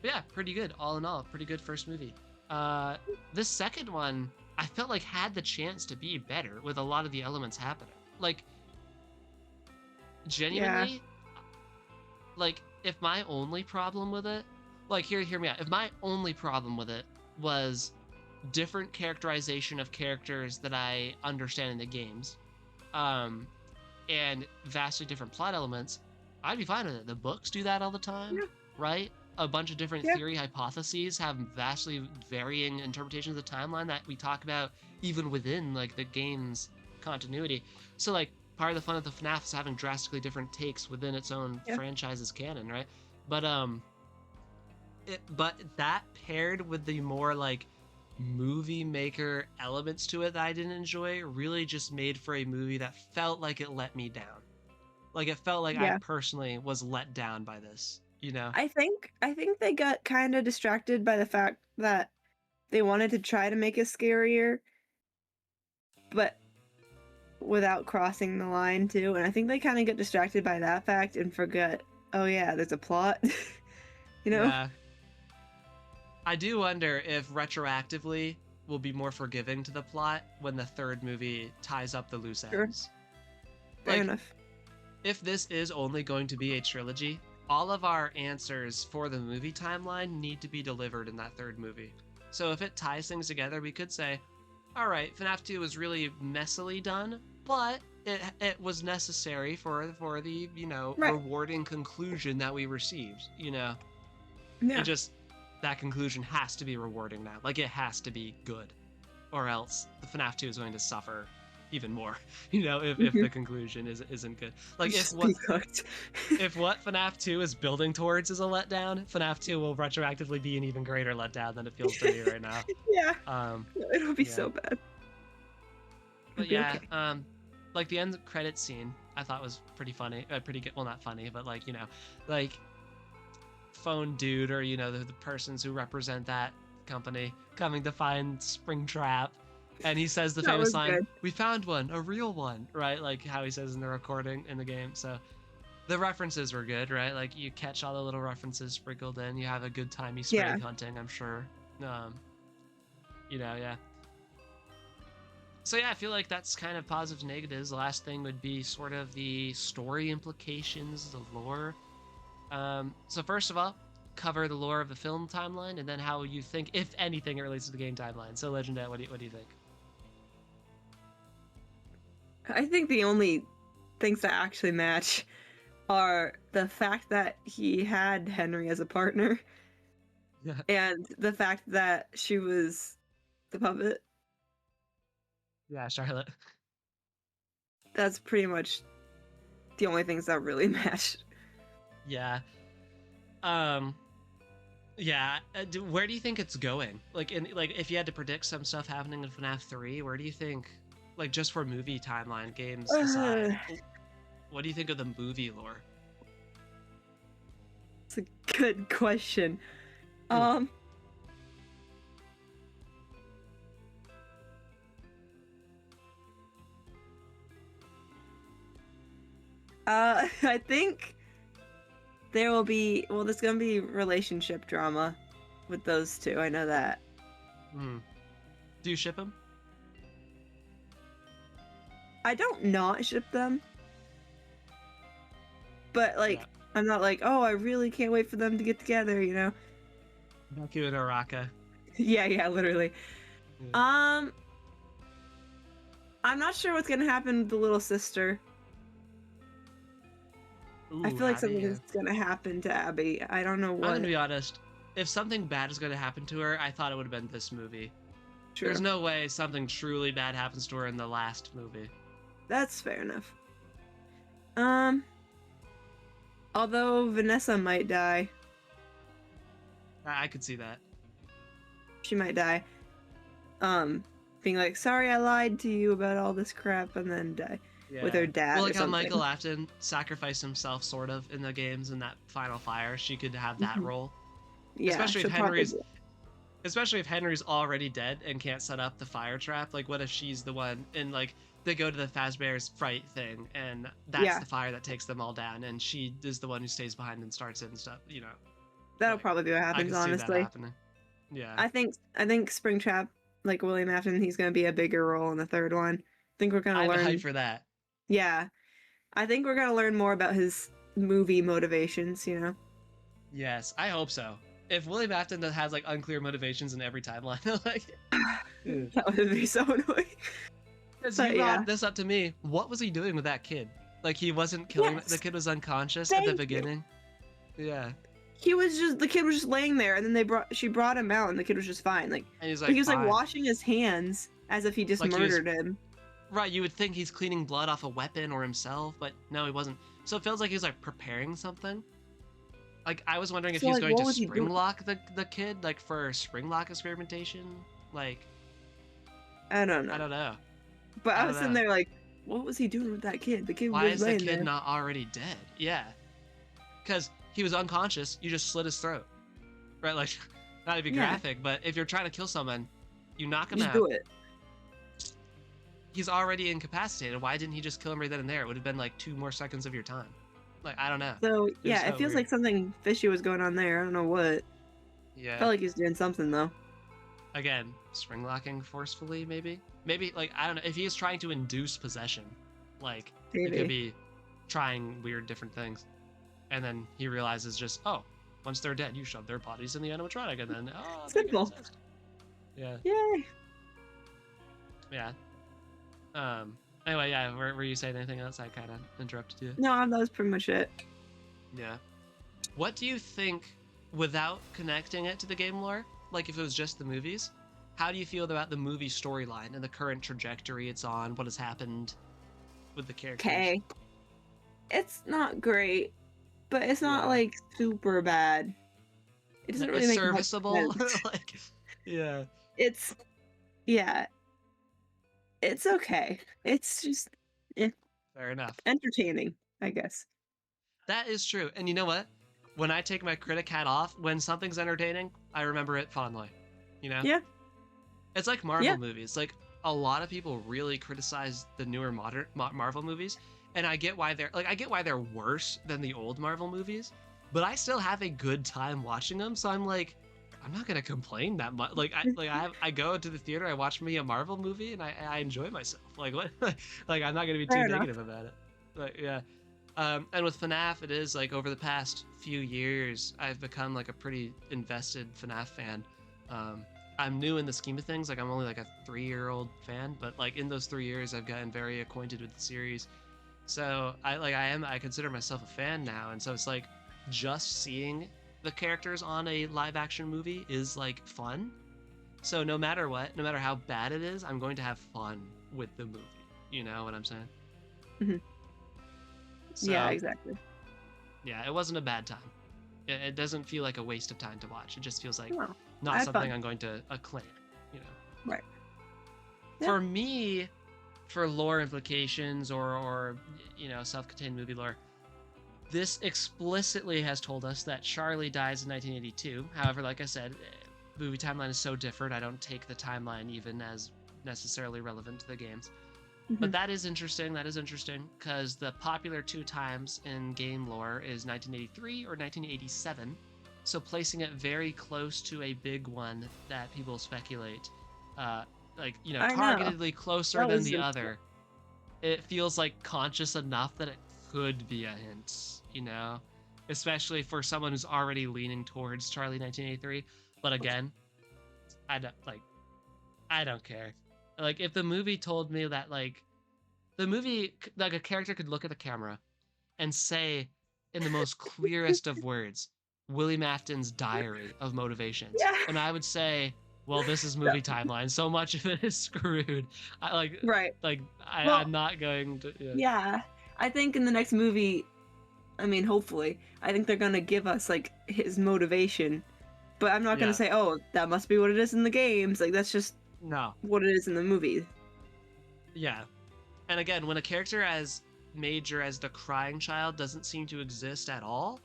Speaker 1: yeah, pretty good. All in all, pretty good first movie. This second one, I felt like had the chance to be better with a lot of the elements happening. Like,
Speaker 2: Yeah.
Speaker 1: genuinely, like if my only problem with it, like hear me out. If my only problem with it was different characterization of characters that I understand in the games, um, and vastly different plot elements, I'd be fine with it. The books do that all the time,
Speaker 2: Yeah.
Speaker 1: right? A bunch of different
Speaker 2: Yeah.
Speaker 1: theory hypotheses have vastly varying interpretations of the timeline that we talk about even within like the game's continuity. So like part of the fun of the FNAF is having drastically different takes within its own
Speaker 2: Yeah.
Speaker 1: franchise's canon, right? But but that paired with the more like movie maker elements to it that I didn't enjoy really just made for a movie that felt like it let me down. Like it felt like I
Speaker 2: Yeah.
Speaker 1: personally was let down by this, you know?
Speaker 2: I think they got kind of distracted by the fact that they wanted to try to make it scarier, but without crossing the line too. And I think they kind of got distracted by that fact and forgot, oh yeah, there's a plot. You know?
Speaker 1: Yeah. I do wonder if retroactively we'll be more forgiving to the plot when the third movie ties up the loose
Speaker 2: Sure.
Speaker 1: ends.
Speaker 2: Fair
Speaker 1: Like,
Speaker 2: enough.
Speaker 1: if this is only going to be a trilogy, all of our answers for the movie timeline need to be delivered in that third movie. So if it ties things together, we could say, all right, FNAF 2 was really messily done, but it was necessary for the,
Speaker 2: Right.
Speaker 1: rewarding conclusion that we received, It
Speaker 2: Yeah.
Speaker 1: just that conclusion has to be rewarding now. Like it has to be good. Or else the FNAF 2 is going to suffer even more, if
Speaker 2: Mhm.
Speaker 1: the conclusion isn't good. Like
Speaker 2: Just be cooked.
Speaker 1: if what FNAF 2 is building towards is a letdown, FNAF 2 will retroactively be an even greater letdown than it feels to me right now.
Speaker 2: Yeah.
Speaker 1: Um,
Speaker 2: It'll be
Speaker 1: yeah.
Speaker 2: so bad.
Speaker 1: But
Speaker 2: It'll be
Speaker 1: yeah,
Speaker 2: okay.
Speaker 1: like the end credit scene, I thought was pretty funny, pretty good. Well, not funny, but like like phone dude or the persons who represent that company coming to find Springtrap, and he says the
Speaker 2: That
Speaker 1: famous
Speaker 2: was
Speaker 1: line,
Speaker 2: good.
Speaker 1: "We found one, a real one," right? Like how he says in the recording in the game. So the references were good, right? Like you catch all the little references sprinkled in. You have a good time Easter
Speaker 2: Yeah.
Speaker 1: egg hunting, I'm sure. Yeah. So yeah, I feel like that's kind of positives and negatives. The last thing would be sort of the story implications, the lore. So first of all, cover the lore of the film timeline, and then how you think, if anything, it relates to the game timeline. So Legendet, what do you think?
Speaker 2: I think the only things that actually match are the fact that he had Henry as a partner
Speaker 1: Yeah,
Speaker 2: and the fact that she was the puppet.
Speaker 1: yeah, Charlotte.
Speaker 2: That's pretty much the only things that really match.
Speaker 1: Yeah. Um. Yeah. Where do you think it's going? Like, if you had to predict some stuff happening in FNAF 3, where do you think, like, just for movie timeline games aside, what do you think of the movie lore?
Speaker 2: It's a good question.
Speaker 1: Hmm.
Speaker 2: I think there's gonna be relationship drama with those two. I know that.
Speaker 1: Hmm. Do you ship them?
Speaker 2: I don't not ship them, but like
Speaker 1: Yeah.
Speaker 2: I'm not like, oh, I really can't wait for them to get together, you know?
Speaker 1: Baku and Araka.
Speaker 2: Yeah, literally.
Speaker 1: Yeah.
Speaker 2: Um, I'm not sure what's gonna happen with the little sister. I
Speaker 1: Ooh,
Speaker 2: feel like
Speaker 1: Abby.
Speaker 2: something's gonna happen to Abby. I don't know
Speaker 1: I'm gonna
Speaker 2: what.
Speaker 1: be honest. If something bad is gonna happen to her, I thought it would have been this movie. There's
Speaker 2: True.
Speaker 1: no way something truly bad happens to her in the last movie.
Speaker 2: That's fair enough. Um, although Vanessa might die.
Speaker 1: I could see that.
Speaker 2: She might die. being like, sorry, I lied to you about all this crap, and then die with her
Speaker 1: Yeah.
Speaker 2: dad
Speaker 1: Well,
Speaker 2: or
Speaker 1: like how Michael
Speaker 2: something.
Speaker 1: Afton sacrificed himself sort of in the games in that final fire. She could have that
Speaker 2: Mhm.
Speaker 1: role.
Speaker 2: Yeah,
Speaker 1: Especially if
Speaker 2: she'll probably
Speaker 1: Henry's
Speaker 2: do.
Speaker 1: especially if Henry's already dead and can't set up the fire trap. Like what if she's the one and like they go to the Fazbear's fright thing and that's
Speaker 2: Yeah,
Speaker 1: the fire that takes them all down and she is the one who stays behind and starts it and stuff,
Speaker 2: that'll
Speaker 1: Like
Speaker 2: probably be what
Speaker 1: I
Speaker 2: happens,
Speaker 1: could see that
Speaker 2: honestly.
Speaker 1: happening. Yeah.
Speaker 2: I think Springtrap, like William Afton, he's gonna be a bigger role in the third one. I think we're gonna
Speaker 1: I'm hyped
Speaker 2: learn.
Speaker 1: for that.
Speaker 2: Yeah, I think we're gonna learn more about his movie motivations.
Speaker 1: Yes, I hope so. If William Afton has like unclear motivations in every timeline, like, yeah.
Speaker 2: That would be so annoying.
Speaker 1: Because you
Speaker 2: But yeah,
Speaker 1: brought this up to me, what was he doing with that kid? Like he wasn't killing the
Speaker 2: yes,
Speaker 1: kid was unconscious at the
Speaker 2: thank you.
Speaker 1: beginning. Yeah,
Speaker 2: The kid was just laying there, and then she brought him out, and the kid was just fine.
Speaker 1: and he's
Speaker 2: But he
Speaker 1: like
Speaker 2: was like
Speaker 1: fine.
Speaker 2: washing his hands as if he just
Speaker 1: Like he was
Speaker 2: murdered him.
Speaker 1: right. You would think he's cleaning blood off a weapon or himself, but no, he wasn't. So it feels like he's like preparing something. Like I was wondering if
Speaker 2: So
Speaker 1: he was
Speaker 2: like,
Speaker 1: going
Speaker 2: what
Speaker 1: to
Speaker 2: was he
Speaker 1: spring
Speaker 2: doing?
Speaker 1: lock the kid, like for spring lock experimentation. Like
Speaker 2: I don't
Speaker 1: I
Speaker 2: know.
Speaker 1: don't know.
Speaker 2: But
Speaker 1: I
Speaker 2: I
Speaker 1: don't
Speaker 2: was sitting
Speaker 1: know.
Speaker 2: there like, what was he doing with that kid? The kid
Speaker 1: Why
Speaker 2: was
Speaker 1: is the
Speaker 2: laying
Speaker 1: kid
Speaker 2: there.
Speaker 1: not already dead? Yeah, because he was unconscious. You just slit his throat, right? Like not to be
Speaker 2: Yeah,
Speaker 1: graphic, but if you're trying to kill someone, you knock him
Speaker 2: just
Speaker 1: out.
Speaker 2: do it.
Speaker 1: He's already incapacitated. Why didn't he just kill him right then and there? It would have been like 2 more seconds of your time. Like I don't know.
Speaker 2: So
Speaker 1: It was
Speaker 2: yeah, it
Speaker 1: so
Speaker 2: feels
Speaker 1: weird.
Speaker 2: like something fishy was going on there. I don't know what.
Speaker 1: Yeah.
Speaker 2: Felt like he was doing something though.
Speaker 1: Again, spring locking forcefully, maybe. Maybe like I don't know if he is trying to induce possession, like he could
Speaker 2: Maybe.
Speaker 1: be trying weird different things, and then he realizes just once they're dead, you shove their bodies in the animatronic, and then they get
Speaker 2: Simple.
Speaker 1: possessed. Yeah.
Speaker 2: Yay.
Speaker 1: Yeah. Anyway, yeah. Were you saying anything else? I kind of interrupted you.
Speaker 2: No, that was pretty much it.
Speaker 1: Yeah. What do you think, without connecting it to the game lore, like if it was just the movies, how do you feel about the movie storyline and the current trajectory it's on, what has happened with the characters?
Speaker 2: Okay. It's not great, but it's not
Speaker 1: Yeah.
Speaker 2: like super bad. It doesn't really
Speaker 1: It's
Speaker 2: make much
Speaker 1: serviceable.
Speaker 2: sense.
Speaker 1: Like, yeah.
Speaker 2: It's yeah, it's okay. It's just eh,
Speaker 1: Fair enough.
Speaker 2: entertaining, I guess.
Speaker 1: That is true. And you know what? When I take my critic hat off, when something's entertaining, I remember it fondly. You know?
Speaker 2: Yeah.
Speaker 1: It's like Marvel
Speaker 2: Yeah.
Speaker 1: movies. Like a lot of people really criticize the newer modern Marvel movies, and I get why they're worse than the old Marvel movies, but I still have a good time watching them. So I'm like, I'm not gonna complain that much. I go to the theater, I watch me a Marvel movie, and I enjoy myself. Like what? Like I'm not gonna be too
Speaker 2: Fair enough.
Speaker 1: negative about it. Like yeah. And with FNAF, it is like over the past few years, I've become like a pretty invested FNAF fan. I'm new in the scheme of things. Like I'm only like a 3-year-old fan, but like in those 3 years, I've gotten very acquainted with the series. So I consider myself a fan now, and so it's like just seeing the characters on a live action movie is like fun. So no matter what, no matter how bad it is, I'm going to have fun with the movie. You know what I'm saying?
Speaker 2: Mhm.
Speaker 1: So
Speaker 2: Yeah, exactly.
Speaker 1: yeah, it wasn't a bad time. It doesn't feel like a waste of time to watch. It just feels like
Speaker 2: Oh, I
Speaker 1: not
Speaker 2: had
Speaker 1: something
Speaker 2: fun.
Speaker 1: I'm going to acclaim. You know.
Speaker 2: Right. Yeah.
Speaker 1: For me, for lore implications or self-contained movie lore, this explicitly has told us that Charlie dies in 1982. However, like I said, movie timeline is so different. I don't take the timeline even as necessarily relevant to the games. But
Speaker 2: Mhm.
Speaker 1: that is interesting. That is interesting because the popular 2 times in game lore is 1983 or 1987. So placing it very close to a big one that people speculate,
Speaker 2: I know.
Speaker 1: targetedly closer
Speaker 2: That
Speaker 1: than
Speaker 2: was
Speaker 1: the
Speaker 2: interesting.
Speaker 1: other, it feels like conscious enough that it could be a hint, especially for someone who's already leaning towards Charlie 1983. But again, I don't like. I don't care. Like if the movie told me that like a character could look at the camera and say in the most clearest of words, William Afton's diary of motivations.
Speaker 2: Yeah.
Speaker 1: And I would say, well, this is
Speaker 2: No.
Speaker 1: movie timeline. So much of it is screwed. I
Speaker 2: Right.
Speaker 1: I'm
Speaker 2: Well,
Speaker 1: not going to
Speaker 2: yeah. I think in the next movie, I mean, hopefully, I think they're gonna give us like his motivation. But I'm not gonna
Speaker 1: yeah.
Speaker 2: say, oh, that must be what it is in the games. Like that's just
Speaker 1: No.
Speaker 2: what it is in the movie.
Speaker 1: Yeah. And again, when a character as major as the crying child doesn't seem to exist at all,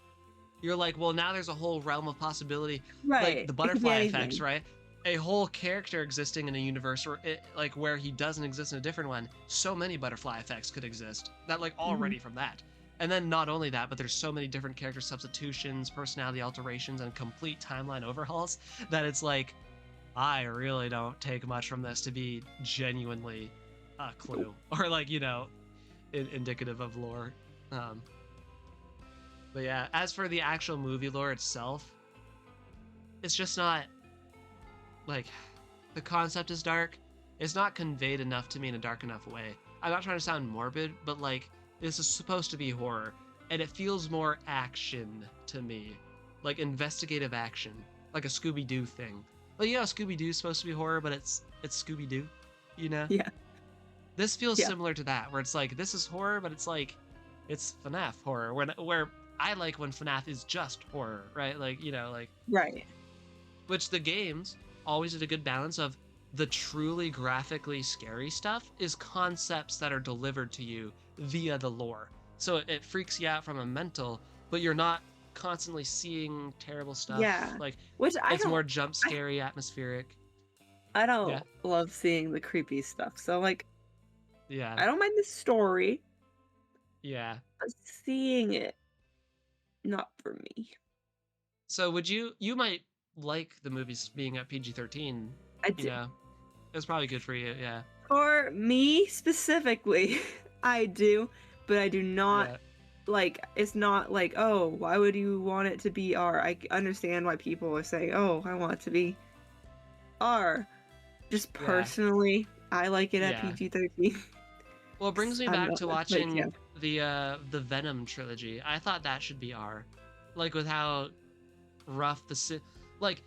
Speaker 1: you're like, well, now there's a whole realm of possibility, like
Speaker 2: Right.
Speaker 1: the
Speaker 2: It could be
Speaker 1: butterfly effects,
Speaker 2: anything.
Speaker 1: right? A whole character existing in a universe where like where he doesn't exist in a different one. So many butterfly effects could exist. That like
Speaker 2: Hmm.
Speaker 1: already from that. And then not only that, but there's so many different character substitutions, personality alterations, and complete timeline overhauls that it's like, I really don't take much from this to be genuinely a clue or like, indicative of lore. Um, but yeah, as for the actual movie lore itself, it's just not like the concept is dark. It's not conveyed enough to me in a dark enough way. I'm not trying to sound morbid, but like this is supposed to be horror, and it feels more action to me, like investigative action, like a Scooby Doo thing. Like Scooby Doo's supposed to be horror, but it's Scooby Doo, you know.
Speaker 2: Yeah.
Speaker 1: This feels
Speaker 2: Yeah.
Speaker 1: similar to that, where it's like this is horror, but it's like it's FNAF horror. Where I like when FNAF is just horror, right? Like like
Speaker 2: Right.
Speaker 1: which the games always did a good balance of the truly graphically scary stuff is concepts that are delivered to you via the lore. So it freaks you out from a mental, but you're not constantly seeing terrible stuff.
Speaker 2: Yeah.
Speaker 1: Like
Speaker 2: Which
Speaker 1: it's more jump scary, atmospheric.
Speaker 2: I
Speaker 1: Yeah.
Speaker 2: don't love seeing the creepy stuff. So like
Speaker 1: Yeah.
Speaker 2: I don't mind the story,
Speaker 1: Yeah.
Speaker 2: but seeing it, not for me.
Speaker 1: So would you might like the movies being at PG-13,
Speaker 2: I
Speaker 1: you
Speaker 2: do.
Speaker 1: know. It's probably good for you, yeah.
Speaker 2: For me specifically, I do, but I do not
Speaker 1: Yeah.
Speaker 2: like it's not like, oh, why would you want it to be R? I understand why people are saying, oh, I want it to be R. Just
Speaker 1: Yeah.
Speaker 2: personally, I like it at
Speaker 1: Yeah.
Speaker 2: PG-13.
Speaker 1: Well, it brings me
Speaker 2: I'm
Speaker 1: back
Speaker 2: not
Speaker 1: to
Speaker 2: like, yeah.
Speaker 1: watching the Venom trilogy. I thought that should be R. Like with how rough like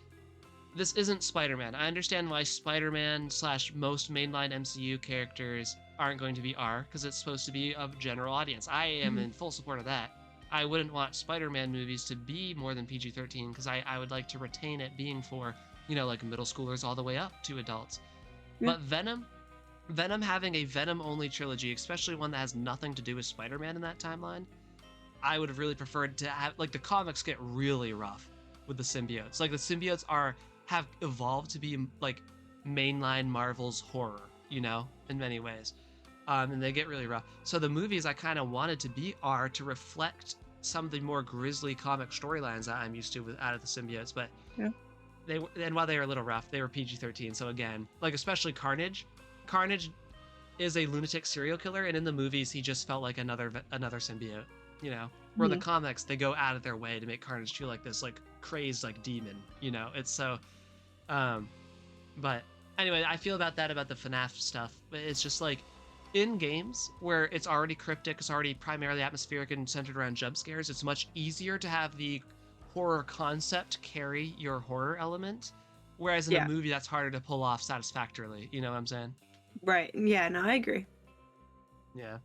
Speaker 1: this isn't Spider-Man. I understand why Spider-Man slash most mainline MCU characters aren't going to be R because it's supposed to be a general audience. I am
Speaker 2: Mhm.
Speaker 1: in full support of that. I wouldn't want Spider-Man movies to be more than PG-13 because I would like to retain it being for, like middle schoolers all the way up to adults.
Speaker 2: Yeah.
Speaker 1: But Venom having a Venom only trilogy, especially one that has nothing to do with Spider-Man in that timeline, I would have really preferred to have like the comics get really rough with the symbiotes. Like the symbiotes have evolved to be like mainline Marvel's horror, in many ways. And they get really rough. So the movies I kind of wanted to be are to reflect some of the more grisly comic storylines that I'm used to with out of the symbiotes, but
Speaker 2: Yeah.
Speaker 1: and while they were a little rough, they were PG-13. So again, like especially Carnage. Carnage is a lunatic serial killer, and in the movies, he just felt like another symbiote. Where the
Speaker 2: Mhm.
Speaker 1: comics they go out of their way to make Carnage feel like this like crazed like demon. It's so. Um, but anyway, I feel about that about the FNAF stuff. It's just like in games where it's already cryptic, it's already primarily atmospheric and centered around jump scares. It's much easier to have the horror concept carry your horror element. Whereas in a
Speaker 2: Yeah.
Speaker 1: movie, that's harder to pull off satisfactorily. You know what I'm saying?
Speaker 2: Right. Yeah, no, I agree.
Speaker 1: Yeah.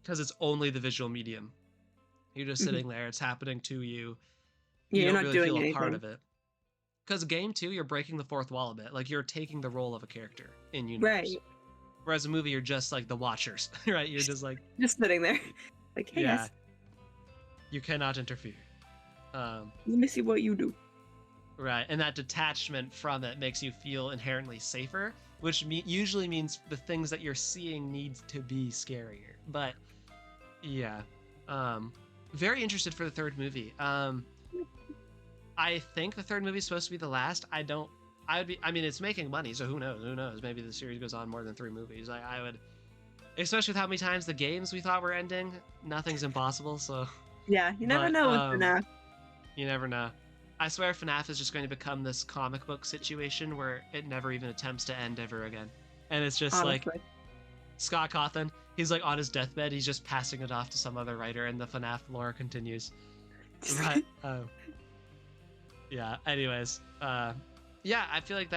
Speaker 1: Because it's only the visual medium. You're just
Speaker 2: Mhm.
Speaker 1: sitting there, it's happening to you.
Speaker 2: Yeah,
Speaker 1: You
Speaker 2: you're
Speaker 1: don't
Speaker 2: not
Speaker 1: really
Speaker 2: doing
Speaker 1: feel a part
Speaker 2: anything.
Speaker 1: of it. Because game two, you're breaking the fourth wall a bit. Like you're taking the role of a character in universe.
Speaker 2: Right.
Speaker 1: Whereas a movie, you're just like the watchers, right? You're just like,
Speaker 2: Just sitting there. Like, hey
Speaker 1: yeah,
Speaker 2: guys,
Speaker 1: you cannot interfere. Um,
Speaker 2: let me see what you do.
Speaker 1: right. And that detachment from it makes you feel inherently safer, which usually means the things that you're seeing need to be scarier. But yeah, um, very interested for the third movie. I think the third movie is supposed to be the last. I don't. I would be. I mean, it's making money, so who knows? Who knows? Maybe the series goes on more than 3 movies. I would, especially with how many times the games we thought were ending. Nothing's impossible. So,
Speaker 2: Yeah, you never
Speaker 1: but
Speaker 2: know with FNAF.
Speaker 1: you never know. I swear, FNAF is just going to become this comic book situation where it never even attempts to end ever again, and it's just like
Speaker 2: Honestly.
Speaker 1: Scott Cawthon. He's like on his deathbed. He's just passing it off to some other writer, and the FNAF lore continues. But yeah. Anyways, yeah, I feel like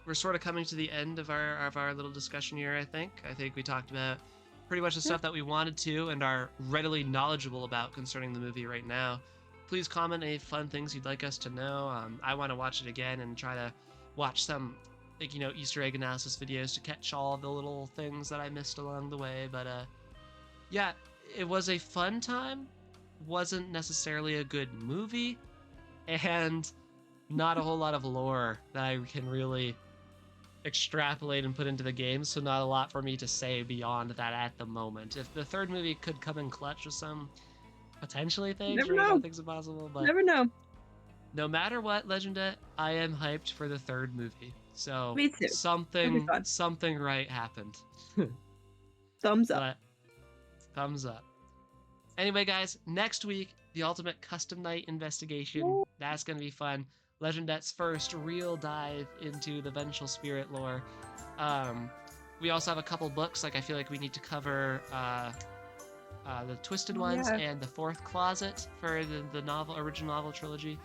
Speaker 1: we're sort of coming to the end of our little discussion here. I think we talked about pretty much the
Speaker 2: Yeah.
Speaker 1: stuff that we wanted to and are readily knowledgeable about concerning the movie right now. Please comment any fun things you'd like us to know. I want to watch it again and try to watch some like, Easter egg analysis videos to catch all the little things that I missed along the way. But yeah, it was a fun time. Wasn't necessarily a good movie, and not a whole lot of lore that I can really extrapolate and put into the game, so not a lot for me to say beyond that at the moment. If the third movie could come in clutch with some potentially things,
Speaker 2: Never
Speaker 1: right?
Speaker 2: know.
Speaker 1: Nothing's impossible, but
Speaker 2: Never know.
Speaker 1: no matter what, Legendet, I am hyped for the third movie. So
Speaker 2: Me too. It'll be fun.
Speaker 1: something right happened.
Speaker 2: Thumbs up.
Speaker 1: But thumbs up. Anyway, guys, next week, the Ultimate Custom Night Investigation. That's going to be fun. Legendet's first real dive into the Vengeful Spirit lore. We also have a couple books. Like, I feel like we need to cover the Twisted Ones and the Fourth Closet for the original novel trilogy.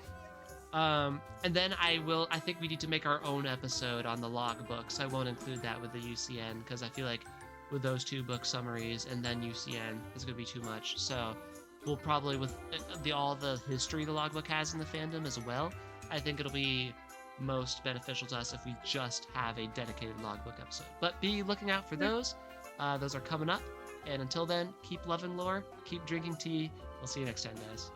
Speaker 1: And then I think we need to make our own episode on the log books. I won't include that with the UCN because I feel like with those two book summaries and then UCN is going to be too much. So we'll probably, with all the history the logbook has in the fandom as well, I think it'll be most beneficial to us if we just have a dedicated logbook episode. But be looking out for those. Those are coming up. And until then, keep loving lore, keep drinking tea. We'll see you next time, guys.